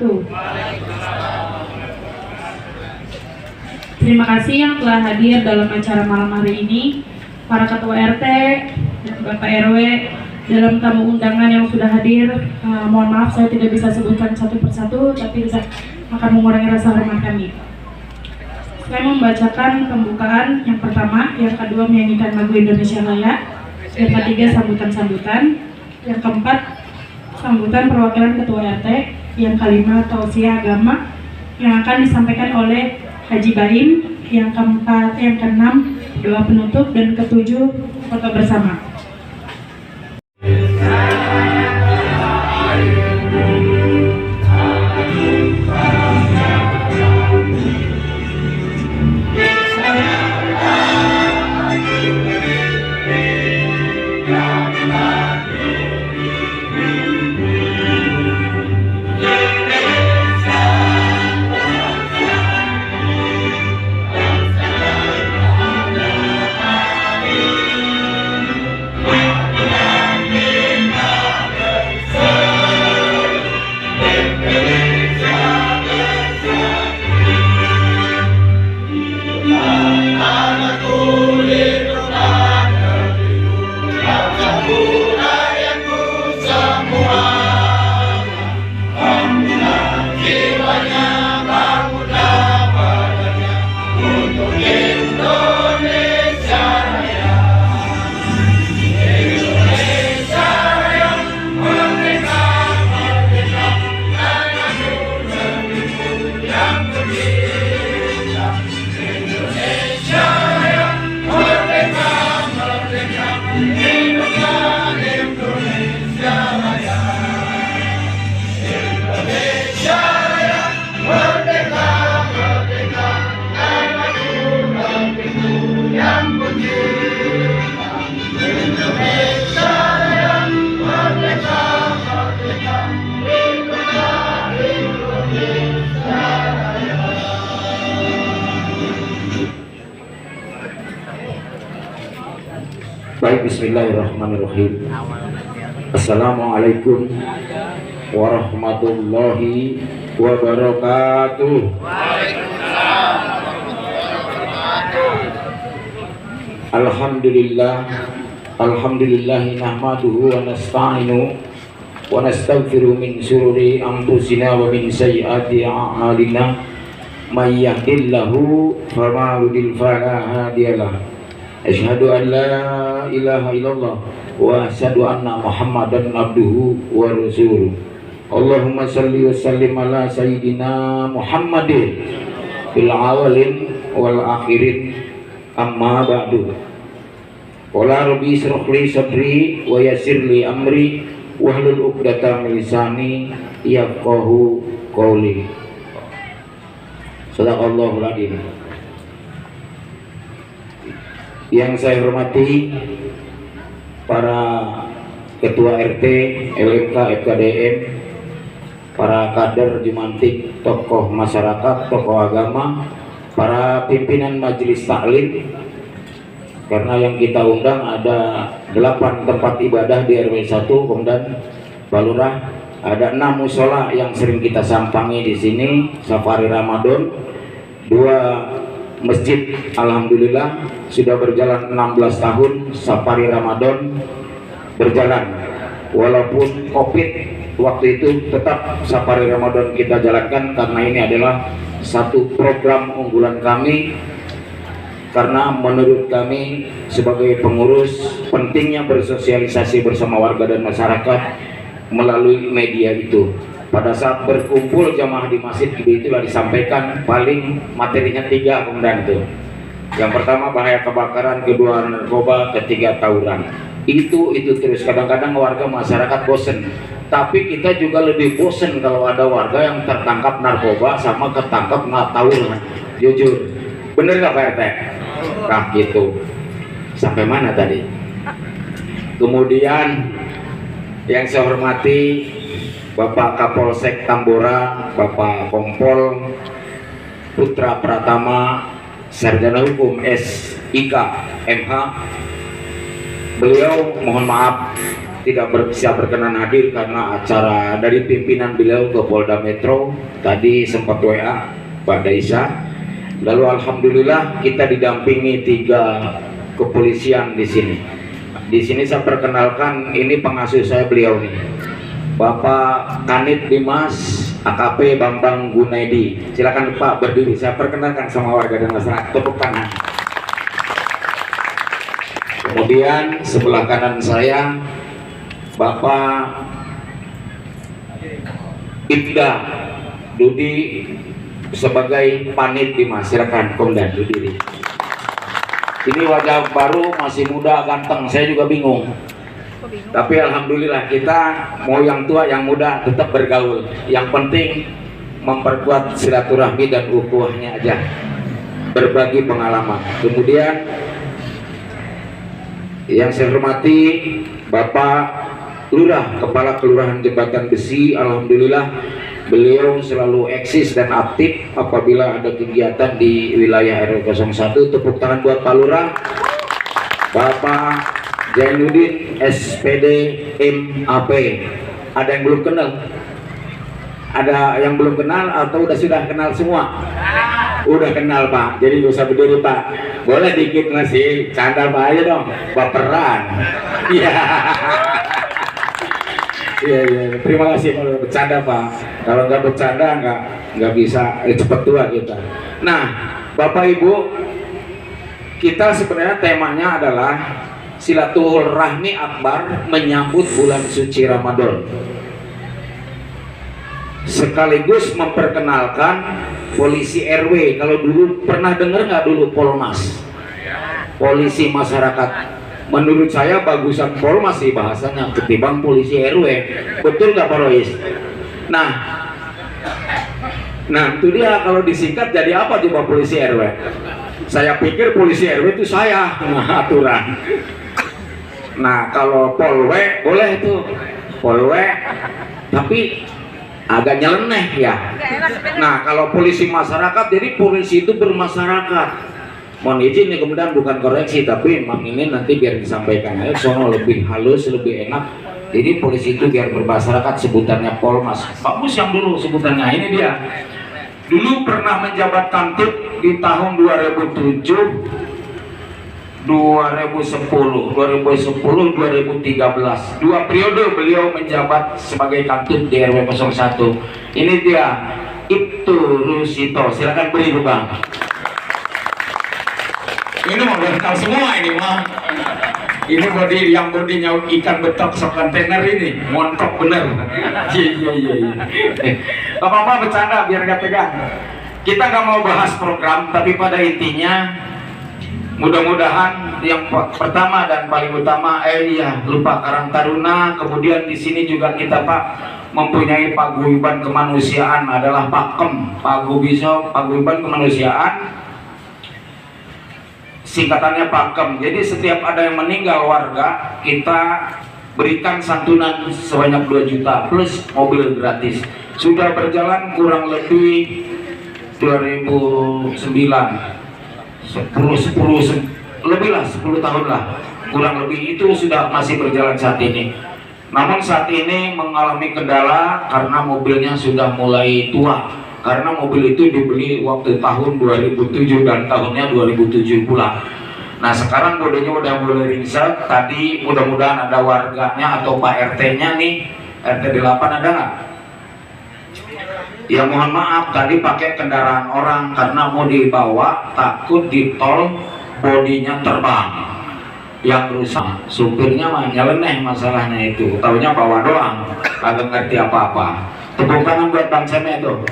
wabarakatuh. Terima kasih yang telah hadir dalam acara malam hari ini, para ketua RT dan Bapak RW, dalam tamu undangan yang sudah hadir. Mohon maaf saya tidak bisa sebutkan satu persatu, tapi akan mengurangi rasa hormat kami. Saya membacakan pembukaan yang pertama, yang kedua menyanyikan lagu Indonesia Raya, yang ketiga sambutan-sambutan, yang keempat sambutan perwakilan ketua RT, yang kelima tausiah agama yang akan disampaikan oleh Haji Baim, yang keempat, yang keenam doa penutup, dan ketujuh foto bersama. Baik, bismillahirrahmanirrahim. Assalamualaikum warahmatullahi wabarakatuh. Alhamdulillah, alhamdulillahi nahmaduhu wa nasta'inu wa nastaghfiru min syururi anfusina wa min sayyiati a'malina. May yahdihillahu fala hadiyalah. Asyhadu an la ilaha illallah wa asyhadu anna Muhammadan abduhu wa rasuluh. Allahumma salli wa sallim ala sayyidina Muhammadin fil awalin wal akhirin, amma ba'du. Qala rabbi ishrah li sadri wa yassir li amri wahlul 'uqdatam min lisani yafqahu qawli. Shadaqallahul adzim. Yang saya hormati para ketua RT, LMK, FKDM, para kader Jumantik, tokoh masyarakat, tokoh agama, para pimpinan majelis taklim. Karena yang kita undang ada 8 tempat ibadah di RW 1, kemudian Balurah, ada 6 musola yang sering kita sampangi di sini. Safari Ramadan, 2 masjid, alhamdulillah sudah berjalan 16 tahun Safari Ramadan berjalan. Walaupun Covid waktu itu, tetap Safari Ramadan kita jalankan karena ini adalah satu program unggulan kami. Karena menurut kami sebagai pengurus, pentingnya bersosialisasi bersama warga dan masyarakat melalui media itu. Pada saat berkumpul jamaah di masjid itulah disampaikan paling materinya 3 kemudian itu. Yang pertama bahaya kebakaran, kedua narkoba, ketiga tawuran. Itu terus. Kadang-kadang warga masyarakat bosen. Tapi kita juga lebih bosen kalau ada warga yang tertangkap narkoba sama ketangkap tawuran. Jujur, bener nggak Pak RT? Nah gitu. Sampai mana tadi? Kemudian yang saya hormati Bapak Kapolsek Tambora, Bapak Kompol Putra Pratama, Sarjana Hukum SIK MH. Beliau mohon maaf tidak bisa berkenan hadir karena acara dari pimpinan beliau ke Polda Metro. Tadi sempat WA Pak Daisa. Lalu alhamdulillah kita didampingi 3 kepolisian di sini. Di sini saya perkenalkan, ini pengasuh saya beliau nih, Bapak Kanit Dimas AKP Bambang Gunaidi. Silakan Pak berdiri, saya perkenalkan sama warga dan masyarakat. Tepuk tangan. Kemudian sebelah kanan saya Bapak Ibda Dudi sebagai Panit Dimas. Silakan Komdan berdiri. Ini wajah baru, masih muda, ganteng. Saya juga bingung. Tapi alhamdulillah kita mau yang tua yang muda tetap bergaul. Yang penting memperkuat silaturahmi dan ukhuwahnya aja, berbagi pengalaman. Kemudian yang saya hormati Bapak Lurah, Kepala Kelurahan Jembatan Besi. Alhamdulillah beliau selalu eksis dan aktif apabila ada kegiatan di wilayah RW 01. Tepuk tangan buat Pak Lurah. Bapak Zainuddin SPD MAP. Ada yang belum kenal? Ada yang belum kenal atau sudah kenal semua? Udah kenal Pak, jadi gak usah berdiri Pak. Boleh dikit ngasih canda Pak aja dong, baperan. Iya. Iya. Terima kasih kalau bercanda Pak. Kalau nggak bercanda nggak bisa cepet tua kita. Nah, Bapak Ibu, kita sebenarnya temanya adalah silaturahmi akbar menyambut bulan suci Ramadan. Sekaligus memperkenalkan polisi RW. Kalau dulu pernah dengar nggak dulu Polmas? Polisi masyarakat. Menurut saya bagusan Polmas sih bahasanya ketimbang polisi RW. Betul nggak Pak Rois? Nah itu dia, kalau disingkat jadi apa coba polisi RW? Saya pikir polisi RW itu saya aturan. Nah kalau Polwe boleh itu Polwe, tapi agak nyeleneh ya. Nah kalau polisi masyarakat, jadi polisi itu bermasyarakat. Mohon izin nih, kemudian bukan koreksi, tapi memang ini nanti biar disampaikan aja sono lebih halus, lebih enak. Jadi polisi itu biar bermasyarakat, sebutannya Polmas. Bagus yang dulu sebutannya. Ini dia. Dulu pernah menjabat kantip di tahun 2007, 2010, 2013. 2 periode beliau menjabat sebagai kantip di RW 01. Ini dia, Ibtu Rusito. Silakan beri Bang. Ini mau berkal semua ini mah. Ini bodi yang bodi nyaut ikan betok sok kontainer ini, montok bener. Iya. Apa-apa bercanda biar gak tegang. Kita nggak mau bahas program, tapi pada intinya mudah-mudahan yang pertama dan paling utama, lupa Karang Taruna. Kemudian di sini juga kita Pak mempunyai paguyuban kemanusiaan, adalah Pakem, paguyuban kemanusiaan. Singkatannya Pakem. Jadi setiap ada yang meninggal warga, kita berikan santunan sebanyak 2 juta plus mobil gratis. Sudah berjalan kurang lebih 2009, 10 lebih lah, 10 tahun lah kurang lebih, itu sudah masih berjalan saat ini. Namun saat ini mengalami kendala karena mobilnya sudah mulai tua. Karena mobil itu dibeli waktu tahun 2007 dan tahunnya 2007 pula. Nah sekarang modelnya udah mulai ringsek. Tadi mudah-mudahan ada warganya atau Pak RT-nya nih, RT 8 ada nggak? Ya mohon maaf, tadi pakai kendaraan orang karena mau dibawa, takut di tol bodinya terbang. Yang rusak supirnya mah nyeleneh, masalahnya itu taunya bawa doang, agak ngerti apa-apa. Tepuk tangan buat Bang Seme itu.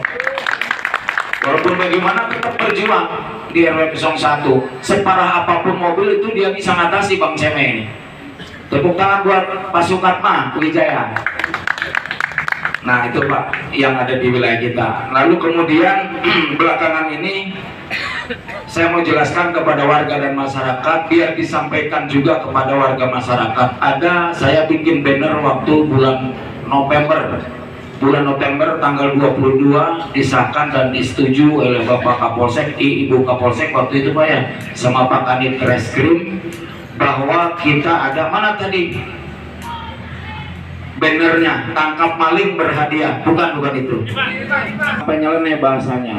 Walaupun bagaimana tetap berjuang di RW 01. Separah apapun mobil itu dia bisa ngatasi Bang Seme ini. Tepuk tangan buat Pak Sukatma Wijaya. Nah itu Pak yang ada di wilayah kita. Lalu kemudian belakangan ini saya mau jelaskan kepada warga dan masyarakat biar disampaikan juga kepada warga masyarakat. Saya bikin banner waktu bulan November tanggal 22 disahkan dan disetujui oleh Bapak Kapolsek, Ibu Kapolsek waktu itu Pak ya, sama Pak Kanit Reskrim, bahwa kita ada mana tadi bannernya tangkap maling berhadiah, bukan itu. Apa nyeleneh bahasanya?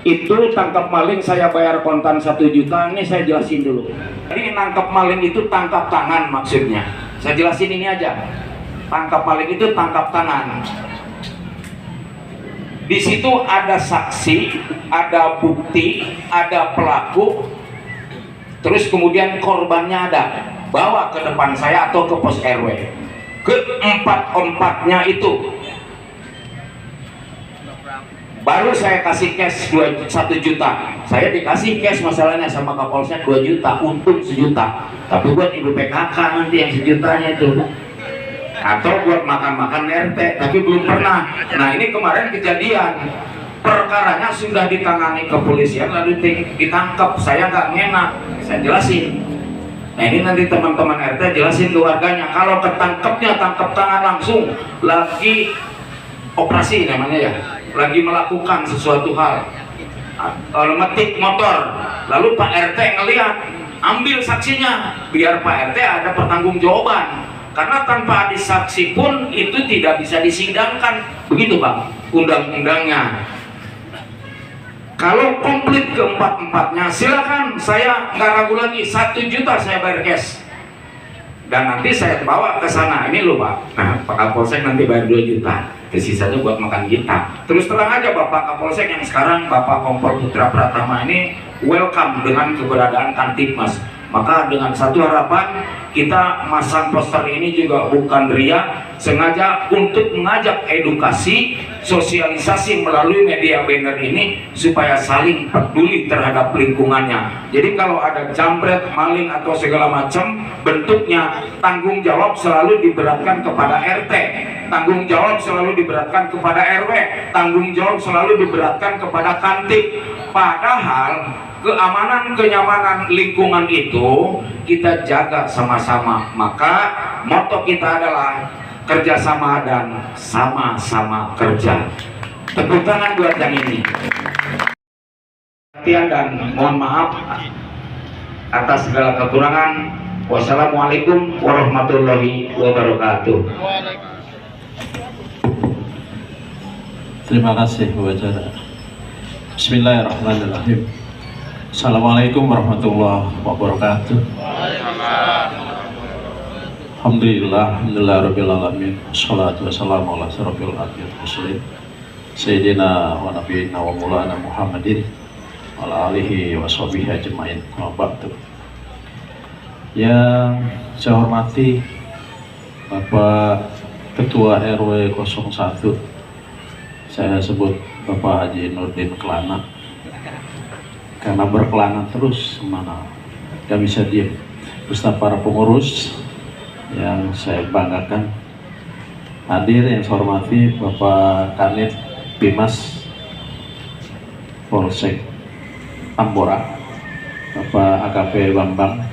Itu tangkap maling saya bayar kontan 1 juta. Ini saya jelasin dulu. Jadi tangkap maling itu tangkap tangan maksudnya. Saya jelasin ini aja. Tangkap maling itu tangkap tangan. Di situ ada saksi, ada bukti, ada pelaku, terus kemudian korbannya ada. Bawa ke depan saya atau ke pos RW. Keempat-empatnya itu baru saya kasih cash 1 juta. Saya dikasih cash masalahnya sama Kapolsek 2 juta, untung 1 juta. Tapi buat ibu PKK nanti yang 1 jutanya itu, atau buat makan-makan RT, tapi belum pernah. Nah ini kemarin kejadian, perkaranya sudah ditangani kepolisian lalu ditangkap. Saya nggak ngenak, saya jelasin. Nah ini nanti teman-teman RT jelasin ke warganya, kalau ketangkepnya tangkap tangan langsung, lagi operasi namanya ya, lagi melakukan sesuatu hal, metik motor, lalu Pak RT ngelihat, ambil saksinya, biar Pak RT ada pertanggungjawaban. Karena tanpa ada saksi pun itu tidak bisa disidangkan, begitu Bang undang-undangnya. Kalau komplit keempat-empatnya silakan, saya nggak ragu lagi, 1 juta saya bayar cash. Dan nanti saya bawa ke sana, ini loh Pak. Nah, Pak Kapolsek nanti bayar 2 juta. Sisanya buat makan kita. Terus terang aja Bapak Kapolsek yang sekarang Bapak Kompol Putra Pratama ini welcome dengan keberadaan Kantipmas. Maka dengan satu harapan, kita masang poster ini juga bukan ria, sengaja untuk mengajak edukasi, sosialisasi melalui media banner ini supaya saling peduli terhadap lingkungannya. Jadi kalau ada jambret, maling atau segala macam bentuknya, tanggung jawab selalu diberatkan kepada RT, tanggung jawab selalu diberatkan kepada RW, tanggung jawab selalu diberatkan kepada Kantip. Padahal keamanan, kenyamanan lingkungan itu kita jaga sama-sama. Maka moto kita adalah kerjasama dan sama-sama kerja. Tepuk tangan buat yang ini. Dan mohon maaf atas segala kekurangan. Wassalamualaikum warahmatullahi wabarakatuh. Terima kasih Bu Wajara. Bismillahirrahmanirrahim. Assalamualaikum warahmatullahi wabarakatuh. Alhamdulillah rabbil Assalatu wassalamu ala asyrofil anbiya'i mursalin Sayyidina wa nabiyina wa maulana Muhammadin wa ala alihi wa sahbihi ajma'in. Yang saya hormati Bapak Ketua RW 01, saya sebut Bapak Haji Nurdin Kelana, karena berkelana terus mana gak bisa diem. Beserta para pengurus yang saya banggakan hadir, yang saya hormati Bapak Kanit Bimas Polsek Tambora, Bapak AKP Bambang,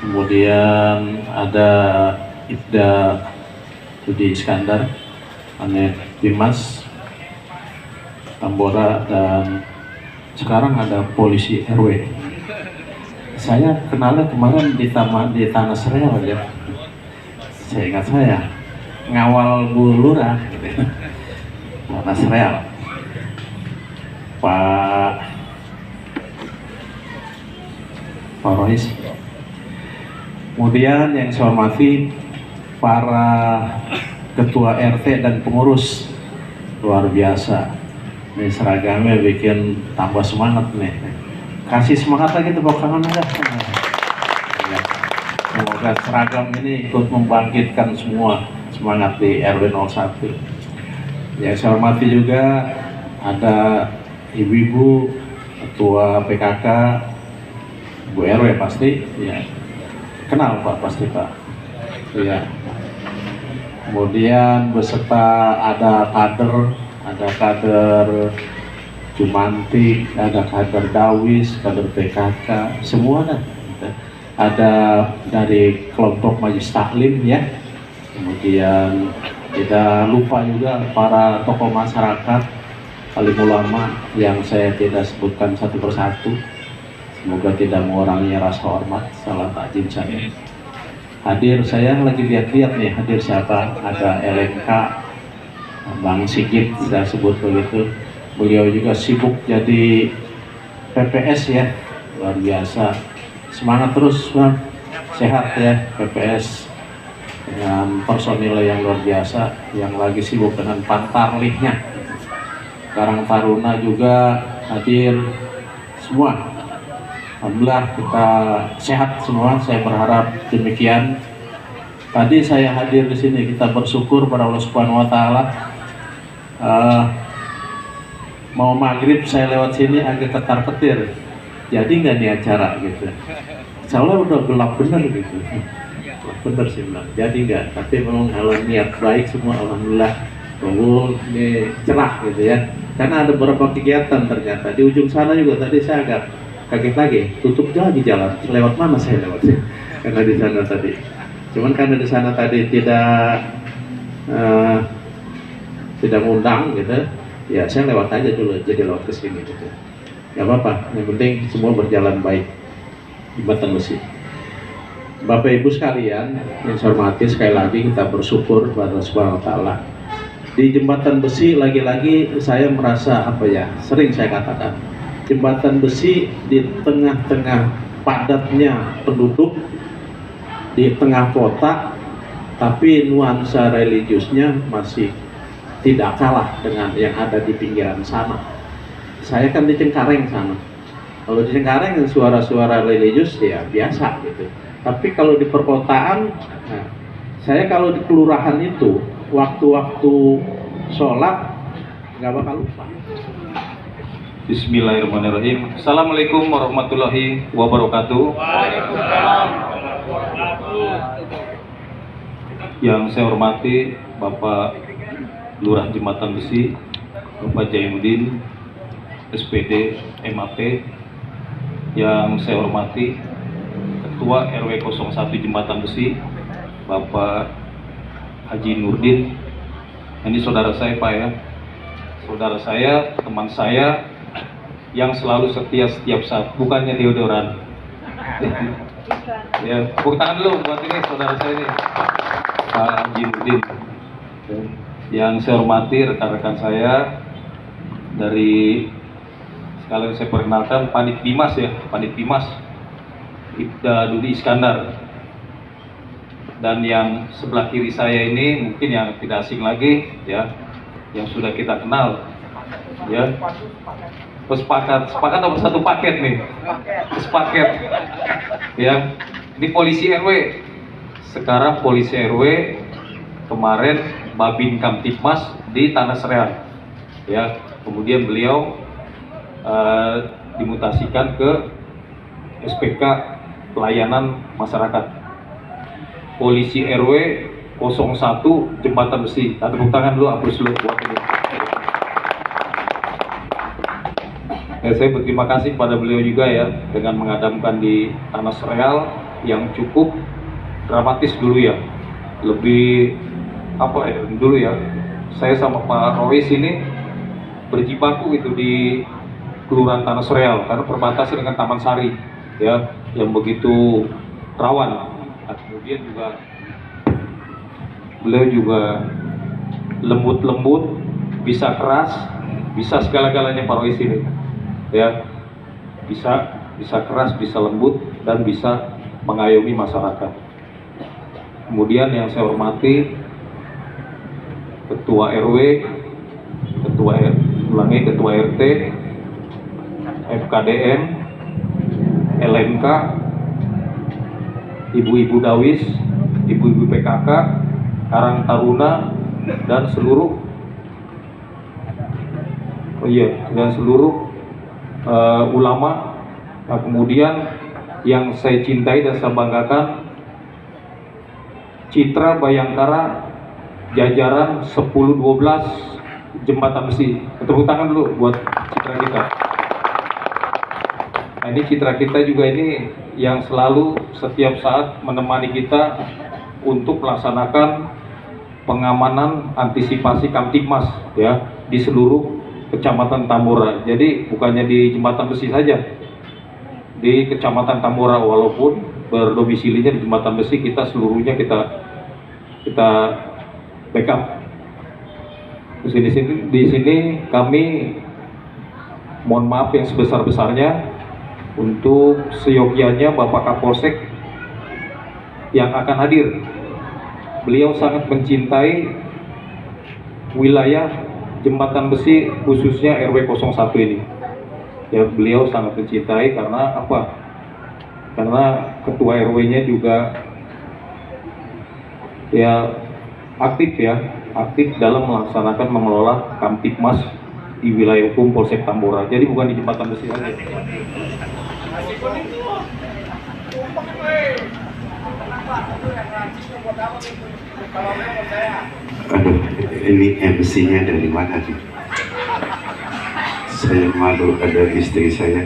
kemudian ada Ibda Budi Iskandar, Kanit Bimas Tambora, dan sekarang ada polisi RW. Saya kenalnya kemarin di Tanah Sereal ya. Saya ingat saya ngawal Bu Lurah gitu. Tanah Sereal. Pak Rohis. Kemudian yang saya hormati para ketua RT dan pengurus, luar biasa. Ini seragamnya bikin tambah semangat nih. Kasih semangat lagi tepuk tangan aja. Semoga seragam ini ikut membangkitkan semua semangat di RW 01. Yang saya hormati juga ada ibu-ibu ketua PKK, Bu RW pasti, ya. Kenal Pak pasti Pak. Ya. Kemudian beserta ada kader Jumantik, ada kader Dawis, kader PKK, semua ada dari kelompok Majelis Taklim ya. Kemudian tidak lupa juga para tokoh masyarakat, alim ulama yang saya tidak sebutkan satu persatu. Semoga tidak mengurangi rasa hormat, salam takzim saya. hadir. Saya lagi lihat-lihat nih hadir siapa, ada LMK, Bang Sigit saya sebut begitu. Beliau juga sibuk jadi PPS ya, luar biasa. Semangat terus Bang, sehat ya PPS dengan personil yang luar biasa yang lagi sibuk dengan pantarlihnya. Karang Taruna juga hadir semua. Alhamdulillah kita sehat semua, saya berharap demikian. Tadi saya hadir di sini, kita bersyukur pada Allah Subhanahu wa taala. Mau maghrib saya lewat sini agak ketar-ketir. Jadi nggak di acara gitu. Soalnya udah gelap bener gitu. Gelap bener sih bilang. Jadi nggak, tapi memang kalau niat baik semua alhamdulillah. Ini cerah gitu ya. Karena ada beberapa kegiatan ternyata di ujung sana juga tadi saya agak kaget lagi, tutup lagi jalan. Lewat mana saya lewat sih? Karena di sana tadi. Cuman karena di sana tadi tidak ngundang gitu, ya saya lewat aja dulu, jadi lewat ke sini gitu. Gak apa-apa, yang penting semua berjalan baik. Jembatan besi. Bapak Ibu sekalian yang saya hormati, sekali lagi kita bersyukur kepada Allah Subhanahu wa taala. Di jembatan besi lagi-lagi saya merasa apa ya, sering saya katakan, jembatan besi di tengah-tengah padatnya penduduk, di tengah kota, tapi nuansa religiusnya masih tidak kalah dengan yang ada di pinggiran sana. Saya kan di Cengkareng sana. Kalau di Cengkareng suara-suara religius ya biasa gitu. Tapi kalau di perkotaan, nah, saya kalau di kelurahan itu waktu-waktu sholat nggak bakal lupa. Bismillahirrahmanirrahim. Assalamualaikum warahmatullahi wabarakatuh. Yang saya hormati Bapak Lurah Jembatan Besi, Bapak Jainuddin, SPD, MAP. Yang saya hormati Ketua RW 01 Jembatan Besi, Bapak Haji Nurdin. Ini saudara saya Pak ya, saudara saya, teman saya yang selalu setia setiap saat, bukannya deodoran. Ya, tepuk tangan dulu buat ini saudara saya ini, Pak Haji Nurdin. Yang saya hormati rekan-rekan saya dari, sekalian saya perkenalkan Panit Bimas ya, Panit Bimas Ibda Dudi Iskandar. Dan yang sebelah kiri saya ini mungkin yang tidak asing lagi ya, yang sudah kita kenal ya. Sepakat nomor satu paket nih, sepaket ya. Ini polisi RW, sekarang polisi RW, kemarin Babin Kamtipmas di Tanah Sereal ya. Kemudian beliau dimutasikan ke SPK Pelayanan Masyarakat. Polisi RW 01 Jembatan Besi. Tepuk tangan dulu, aplaus dulu buat ini. Ya, saya berterima kasih kepada beliau juga ya, dengan mengadamkan di Tanah Sereal yang cukup dramatis dulu ya. Lebih apa ya dulu ya, saya sama Pak Rois ini berjibaku gitu di Kelurahan Tanah Sereal karena perbatasan dengan Taman Sari ya, yang begitu rawan. Nah, kemudian juga beliau juga lembut-lembut, bisa keras, bisa segala-galanya Pak Rois ini ya, bisa keras, bisa lembut, dan bisa mengayomi masyarakat. Kemudian yang saya hormati Ketua RW, Ketua RT, FKDM, LMK, Ibu-ibu Dawis, Ibu-ibu PKK, Karang Taruna, dan seluruh ulama. Nah, kemudian yang saya cintai dan saya banggakan, Citra Bayangkara jajaran 10-12 Jembatan Besi. Tepuk tangan dulu buat citra kita. Nah, ini citra kita juga ini yang selalu setiap saat menemani kita untuk melaksanakan pengamanan antisipasi Kamtipmas ya di seluruh Kecamatan Tambora. Jadi bukannya di Jembatan Besi saja, di Kecamatan Tambora, walaupun berdomisilinya di Jembatan Besi, kita seluruhnya kita backup. Di sini kami mohon maaf yang sebesar-besarnya untuk seyogyanya Bapak Kapolsek yang akan hadir. Beliau sangat mencintai wilayah Jembatan Besi, khususnya RW 01 ini. Ya, beliau sangat mencintai karena apa? Karena ketua RW-nya juga ya aktif dalam melaksanakan mengelola Kamtipmas di wilayah hukum Polsek Tambora. Jadi bukan di Jembatan Besi saja. Aduh, ini MC-nya dari mana nih? Saya malu, ada istri saya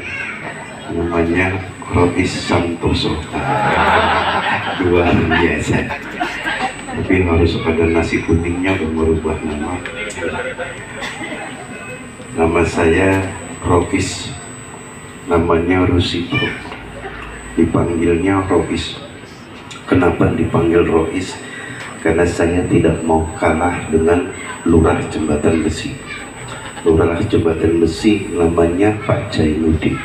namanya Rois Santoso, luar biasa. Tapi harus ada nasi kuningnya dan merubah nama. Nama saya Rois, namanya Rusito, dipanggilnya Rois. Kenapa dipanggil Rois? Karena saya tidak mau kalah dengan Lurah Jembatan Besi. Lurah Jembatan Besi namanya Pak Jainuddin,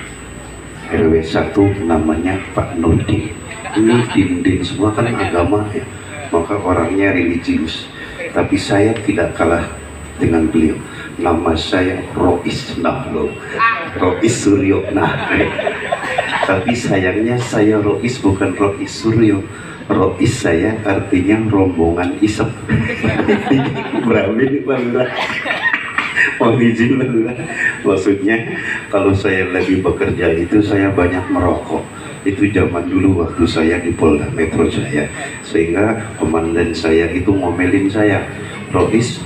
RW 1 namanya Pak Nurdin. Ini din semua kan agama ya, maka orangnya religius. Tapi saya tidak kalah dengan beliau. Nama saya Rois Nahlo, Rois Suryo. Nah, tapi sayangnya saya Rois bukan Rois Suryo. Rois saya artinya rombongan isep. Berapa ini Pak Lurah? Mohon izin Pak Lurah. Maksudnya kalau saya lagi bekerja itu saya banyak merokok. Itu zaman dulu waktu saya di Polda Metro Jaya. Sehingga komandan saya itu ngomelin saya, Rois,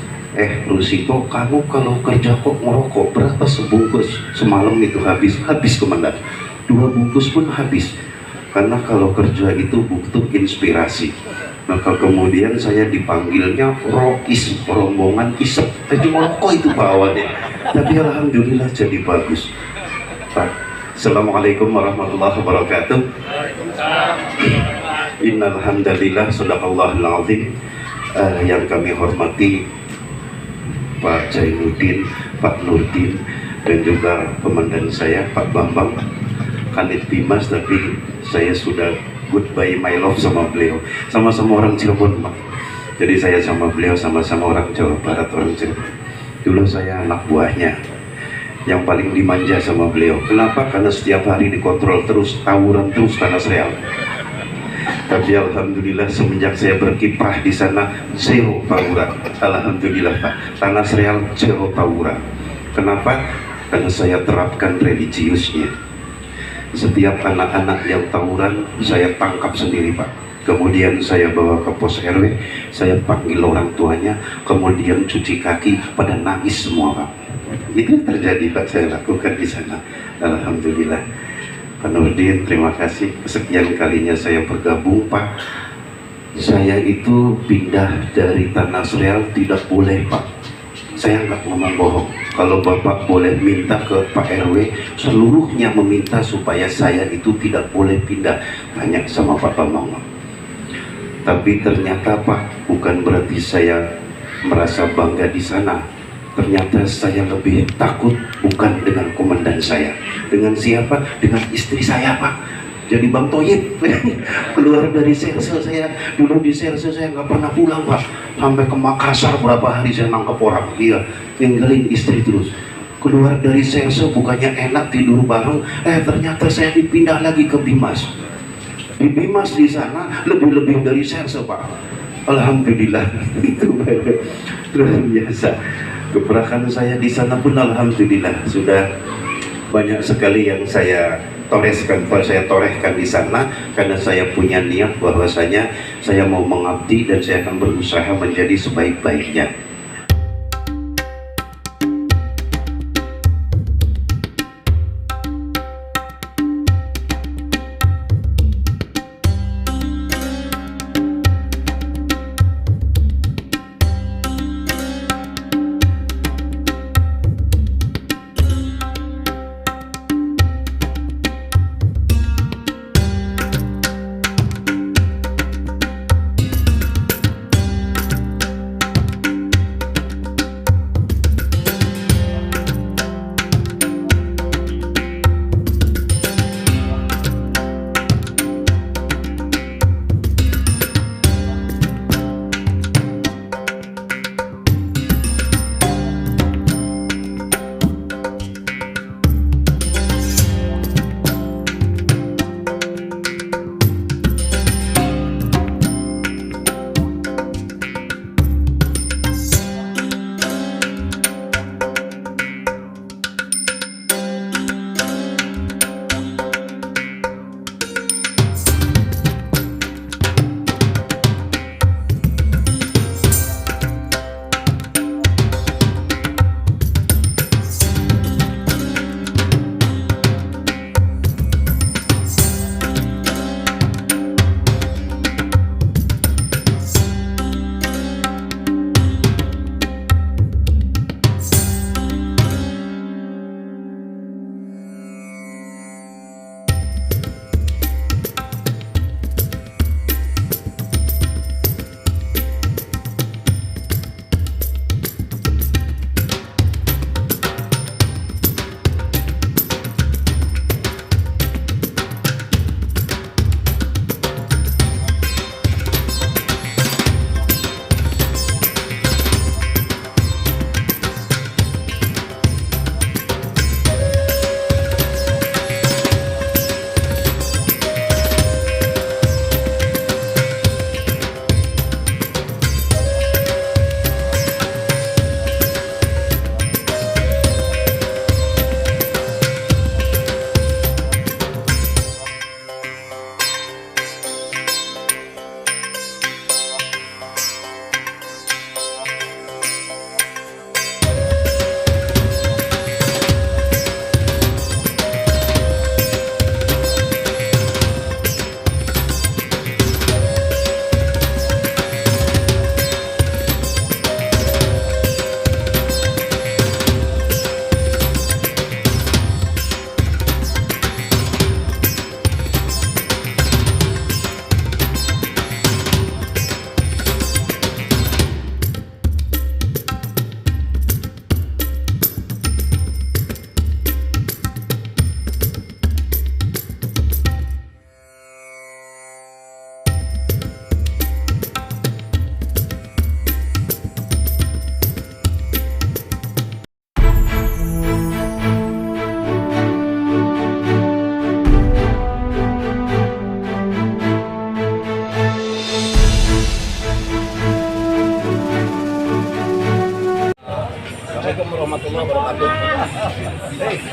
Rusito, kamu kalau kerja kok merokok, berapa sebungkus? Semalam itu habis komandan. 2 bungkus pun habis. Karena kalau kerja itu butuh inspirasi. Maka kemudian saya dipanggilnya Rois, rombongan isep. Jadi merokok itu Pak awalnya. Tapi alhamdulillah jadi bagus. Pak, Assalamualaikum warahmatullahi wabarakatuh. Innal hamdalillah, sadaqallahul azim. Yang kami hormati Pak Jainuddin, Pak Nurdin, dan juga komandan saya Pak Bambang, Kanit Bimas. Tapi saya sudah goodbye my love sama beliau. Sama-sama orang Cirebon Pak. Jadi saya sama beliau sama-sama orang Jawa Barat, orang Cirebon. Dulu saya anak buahnya yang paling dimanja sama beliau. Kenapa? Karena setiap hari dikontrol terus, tawuran terus Tanah Real. Tapi alhamdulillah semenjak saya berkiprah di sana, zero tawuran. Alhamdulillah Pak, Tanah Real zero tawuran. Kenapa? Karena saya terapkan religiusnya. Setiap anak-anak yang tawuran saya tangkap sendiri Pak. Kemudian saya bawa ke pos RW, saya panggil orang tuanya, kemudian cuci kaki, pada nangis semua Pak. Itu yang terjadi Pak, saya lakukan di sana. Alhamdulillah. Pak Nurdin, terima kasih. Kesekian kalinya saya bergabung Pak. Saya itu pindah dari Tanah Real tidak boleh Pak. Saya nggak ngomong bohong. Kalau Bapak boleh minta ke Pak RW, seluruhnya meminta supaya saya itu tidak boleh pindah. Tanya sama Pak Bambang. Tapi ternyata Pak, bukan berarti saya merasa bangga di sana. Ternyata saya lebih takut bukan dengan komandan saya. Dengan siapa? Dengan istri saya Pak. Jadi Bang Toyib keluar dari Serse, saya dulu di Serse saya nggak pernah pulang Pak. Sampai ke Makassar berapa hari saya nangkep orang. Dia ninggalin istri terus. Keluar dari Serse bukannya enak tidur bareng, ternyata saya dipindah lagi ke Bimas. Di Bimas di sana lebih dari Serse Pak. Alhamdulillah. Itu luar biasa. Keberkahan saya di sana pun alhamdulillah sudah banyak sekali yang saya torehkan di sana, karena saya punya niat bahwasanya saya mau mengabdi dan saya akan berusaha menjadi sebaik-baiknya.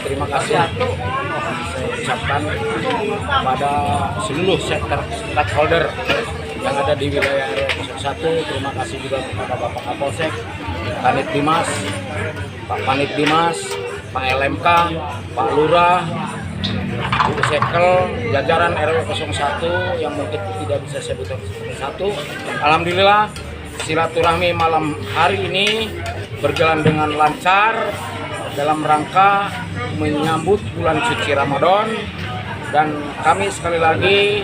terima kasih saya ucapkan pada seluruh sektor stakeholder yang ada di wilayah RW 01. Terima kasih juga kepada Bapak Kapolsek, Kanit Dimas, Pak Kanit Dimas, Pak LMK, Pak Lurah, Bu Sekel, jajaran RW 01 yang mungkin tidak bisa saya sebutkan satu. Alhamdulillah silaturahmi malam hari ini berjalan dengan lancar dalam rangka menyambut bulan suci Ramadan, dan kami sekali lagi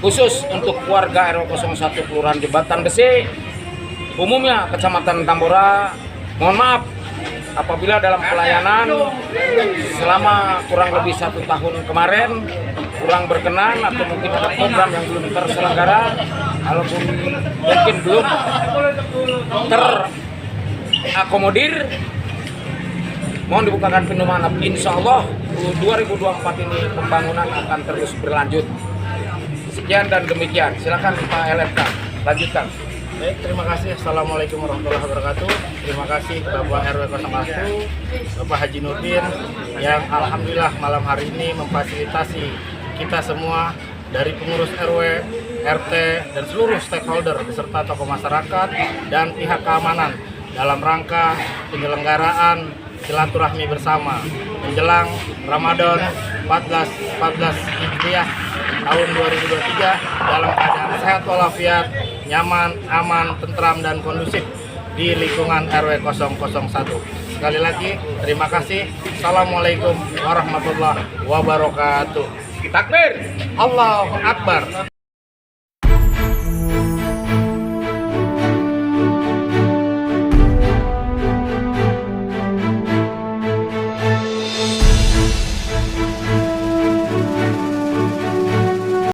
khusus untuk warga RW 01 Kelurahan Jembatan Besi, umumnya Kecamatan Tambora, mohon maaf apabila dalam pelayanan selama kurang lebih 1 tahun kemarin kurang berkenan atau mungkin ada program yang belum terselenggara, walaupun mungkin belum terakomodir, mohon dibukakan pintu maaf. Insya Allah 2024 ini pembangunan akan terus berlanjut. Sekian dan demikian, silakan Pak LMK lanjutkan. Baik, terima kasih. Assalamualaikum warahmatullahi wabarakatuh. Terima kasih Bapak RW 01, Bapak Haji Nurdin, yang alhamdulillah malam hari ini memfasilitasi kita semua dari pengurus RW, RT, dan seluruh stakeholder beserta tokoh masyarakat dan pihak keamanan dalam rangka penyelenggaraan silaturahmi bersama menjelang Ramadan 14 Hijriah tahun 2023 dalam keadaan sehat walafiat, nyaman, aman, tentram, dan kondusif di lingkungan RW 001. Sekali lagi, terima kasih. Assalamualaikum warahmatullahi wabarakatuh. Takbir, Allahu Akbar.